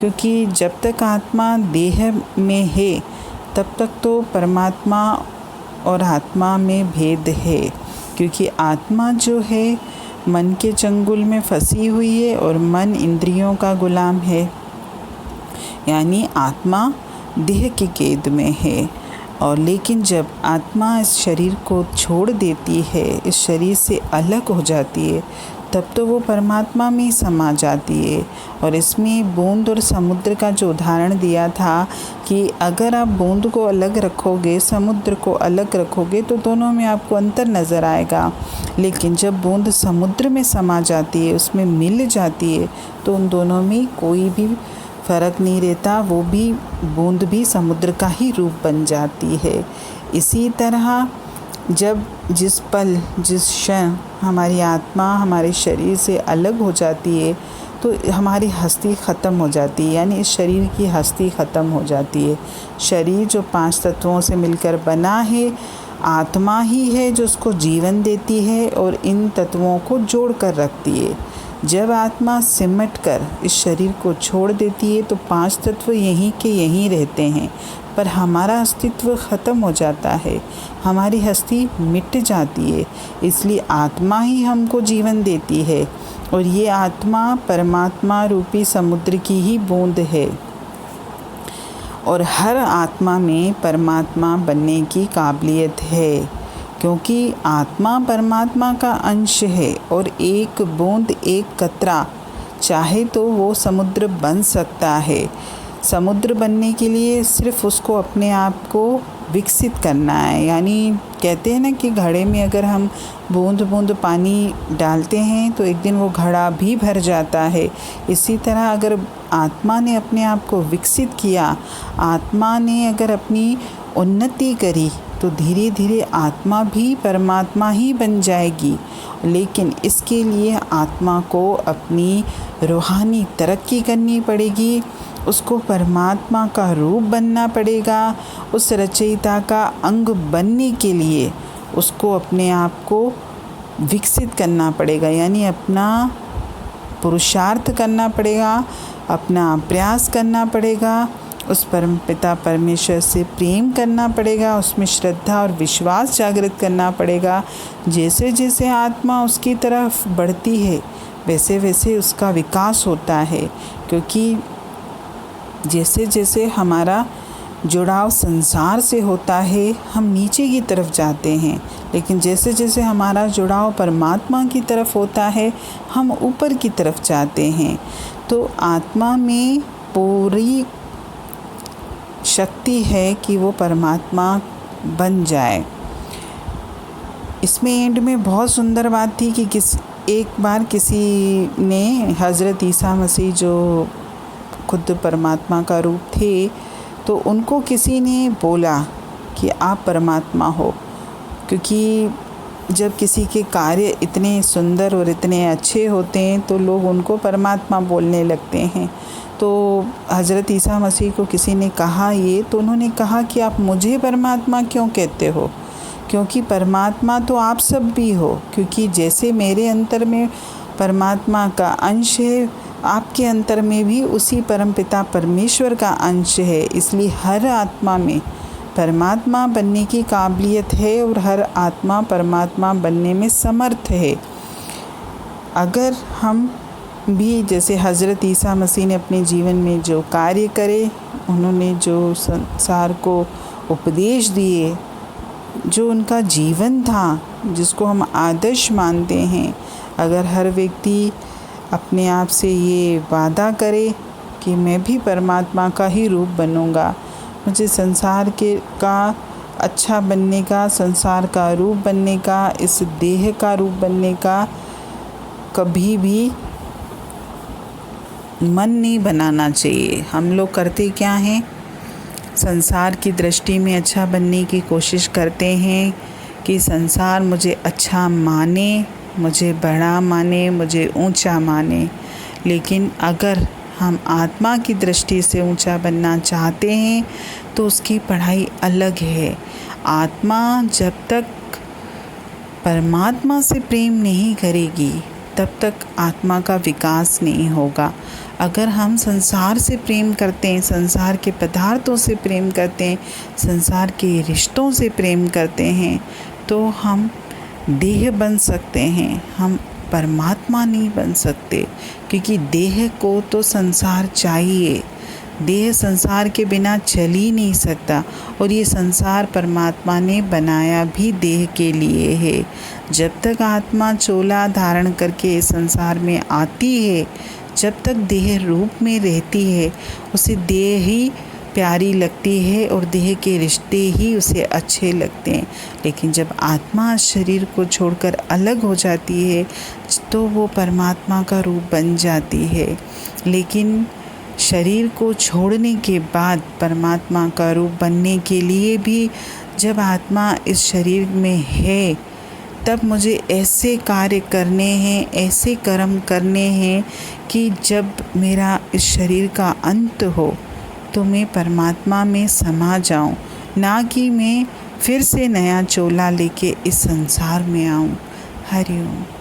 क्योंकि जब तक आत्मा देह में है तब तक तो परमात्मा और आत्मा में भेद है। क्योंकि आत्मा जो है मन के चंगुल में फंसी हुई है और मन इंद्रियों का गुलाम है, यानी आत्मा देह की कैद में है। और लेकिन जब आत्मा इस शरीर को छोड़ देती है, इस शरीर से अलग हो जाती है, तब तो वो परमात्मा में ही समा जाती है। और इसमें बूंद और समुद्र का जो उदाहरण दिया था कि अगर आप बूंद को अलग रखोगे, समुद्र को अलग रखोगे, तो दोनों में आपको अंतर नज़र आएगा। लेकिन जब बूंद समुद्र में समा जाती है, उसमें मिल जाती है, तो उन दोनों में कोई भी फ़र्क नहीं रहता। वो भी बूंद भी समुद्र का ही रूप बन जाती है। इसी तरह जब जिस पल जिस क्षण हमारी आत्मा हमारे शरीर से अलग हो जाती है, तो हमारी हस्ती ख़त्म हो जाती है, यानी इस शरीर की हस्ती ख़त्म हो जाती है। शरीर जो 5 तत्वों से मिलकर बना है, आत्मा ही है जो उसको जीवन देती है और इन तत्वों को जोड़ कर रखती है। जब आत्मा सिमट कर इस शरीर को छोड़ देती है तो 5 तत्व यहीं के यहीं रहते हैं, पर हमारा अस्तित्व ख़त्म हो जाता है, हमारी हस्ती मिट जाती है। इसलिए आत्मा ही हमको जीवन देती है और ये आत्मा परमात्मा रूपी समुद्र की ही बूंद है। और हर आत्मा में परमात्मा बनने की काबिलियत है, क्योंकि आत्मा परमात्मा का अंश है। और एक बूंद, एक कतरा चाहे तो वो समुद्र बन सकता है। समुद्र बनने के लिए सिर्फ उसको अपने आप को विकसित करना है। यानी कहते हैं ना कि घड़े में अगर हम बूंद बूंद पानी डालते हैं तो एक दिन वो घड़ा भी भर जाता है। इसी तरह अगर आत्मा ने अपने आप को विकसित किया, आत्मा ने अगर अपनी उन्नति करी, तो धीरे धीरे आत्मा भी परमात्मा ही बन जाएगी। लेकिन इसके लिए आत्मा को अपनी रूहानी तरक्की करनी पड़ेगी, उसको परमात्मा का रूप बनना पड़ेगा। उस रचयिता का अंग बनने के लिए उसको अपने आप को विकसित करना पड़ेगा, यानी अपना पुरुषार्थ करना पड़ेगा, अपना प्रयास करना पड़ेगा, उस परम पिता परमेश्वर से प्रेम करना पड़ेगा, उसमें श्रद्धा और विश्वास जागृत करना पड़ेगा। जैसे जैसे आत्मा उसकी तरफ बढ़ती है वैसे वैसे उसका विकास होता है, क्योंकि जैसे जैसे हमारा जुड़ाव संसार से होता है हम नीचे की तरफ जाते हैं, लेकिन जैसे जैसे हमारा जुड़ाव परमात्मा की तरफ होता है हम ऊपर की तरफ जाते हैं। तो आत्मा में पूरी शक्ति है कि वो परमात्मा बन जाए। इसमें एंड में बहुत सुंदर बात थी कि एक बार किसी ने हज़रत ईसा मसीह जो खुद परमात्मा का रूप थे, तो उनको किसी ने बोला कि आप परमात्मा हो, क्योंकि जब किसी के कार्य इतने सुंदर और इतने अच्छे होते हैं तो लोग उनको परमात्मा बोलने लगते हैं। तो हज़रत ईसा मसीह को किसी ने कहा ये, तो उन्होंने कहा कि आप मुझे परमात्मा क्यों कहते हो, क्योंकि परमात्मा तो आप सब भी हो। क्योंकि जैसे मेरे अंतर में परमात्मा का अंश है, आपके अंतर में भी उसी परमपिता परमेश्वर का अंश है। इसलिए हर आत्मा में परमात्मा बनने की काबिलियत है और हर आत्मा परमात्मा बनने में समर्थ है। अगर हम भी जैसे हज़रत ईसा मसीह ने अपने जीवन में जो कार्य करे, उन्होंने जो संसार को उपदेश दिए, जो उनका जीवन था जिसको हम आदर्श मानते हैं, अगर हर व्यक्ति अपने आप से ये वादा करे कि मैं भी परमात्मा का ही रूप बनूंगा, मुझे संसार का अच्छा बनने का, संसार का रूप बनने का, इस देह का रूप बनने का कभी भी मन नहीं बनाना चाहिए। हम लोग करते क्या हैं, संसार की दृष्टि में अच्छा बनने की कोशिश करते हैं कि संसार मुझे अच्छा माने, मुझे बड़ा माने, मुझे ऊंचा माने। लेकिन अगर हम आत्मा की दृष्टि से ऊंचा बनना चाहते हैं तो उसकी पढ़ाई अलग है। आत्मा जब तक परमात्मा से प्रेम नहीं करेगी तब तक आत्मा का विकास नहीं होगा। अगर हम संसार से प्रेम करते हैं, संसार के पदार्थों से प्रेम करते हैं, संसार के रिश्तों से प्रेम करते हैं, तो हम देह बन सकते हैं, हम परमात्मा नहीं बन सकते। क्योंकि देह को तो संसार चाहिए, देह संसार के बिना चल ही नहीं सकता। और ये संसार परमात्मा ने बनाया भी देह के लिए है। जब तक आत्मा चोला धारण करके संसार में आती है, जब तक देह रूप में रहती है, उसे देह ही प्यारी लगती है और देह के रिश्ते ही उसे अच्छे लगते हैं। लेकिन जब आत्मा शरीर को छोड़कर अलग हो जाती है तो वो परमात्मा का रूप बन जाती है। लेकिन शरीर को छोड़ने के बाद परमात्मा का रूप बनने के लिए भी जब आत्मा इस शरीर में है, तब मुझे ऐसे कार्य करने हैं, ऐसे कर्म करने हैं कि जब मेरा इस शरीर का अंत हो तो मैं परमात्मा में समा जाऊं, ना कि मैं फिर से नया चोला लेके इस संसार में आऊं। हरि ओम।